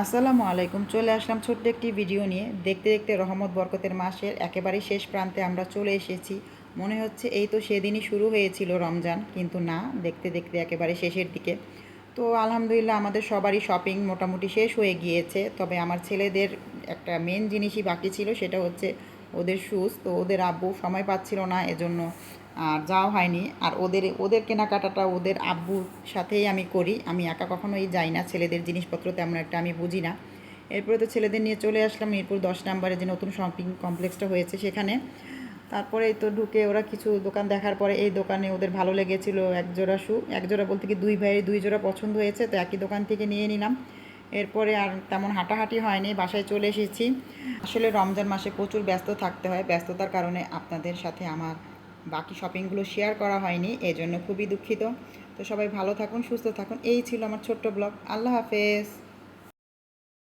আসসালামু আলাইকুম। চলে আসলাম ছোট্ট একটি ভিডিও নিয়ে। দেখতে দেখতে রহমত বরকতের মাসের একেবারেই শেষ প্রান্তে আমরা চলে এসেছি। মনে হচ্ছে এই তো সেদিনই শুরু হয়েছিল রমজান, কিন্তু না, দেখতে দেখতে একেবারে শেষের দিকে। তো আলহামদুলিল্লাহ আমাদের সবারই শপিং মোটামুটি শেষ হয়ে গিয়েছে, তবে আমার ছেলেদের একটা মেন জিনিসই বাকি ছিল, সেটা হচ্ছে ওদের শ্যুজ। তো ওদের আব্বু সময় পাচ্ছিল না, এজন্য আর যাওয়া হয়নি। আর ওদের ওদের কেনাকাটাটা ওদের আব্বুর সাথেই আমি করি, আমি একা কখনোই যাই না। ছেলেদের জিনিসপত্র তেমন একটা আমি বুঝি না। এরপরে তো ছেলেদের নিয়ে চলে আসলাম মিরপুর 10 নম্বরে, যে নতুন শপিং কমপ্লেক্সটা হয়েছে সেখানে। তারপরে তো ঢুকে ওরা কিছু দোকান দেখার পরে এই দোকানে ওদের ভালো লেগেছিল একজোড়া শু, একজোড়া বলতে কি দুই ভাইয়ের দুই জোড়া পছন্দ হয়েছে, তো একই দোকান থেকে নিয়ে নিলাম। এরপরে আর তেমন হাঁটাহাঁটি হয়নি, বাসায় চলে এসেছি। আসলে রমজান মাসে প্রচুর ব্যস্ত থাকতে হয়, ব্যস্ততার কারণে আপনাদের সাথে আমার বাকি শপিংগুলো শেয়ার করা হয়নি, এজন্য খুবই দুঃখিত। তো সবাই ভালো থাকুন, সুস্থ থাকুন। এই ছিল আমার ছোট্ট ব্লগ। আল্লাহ হাফেজ।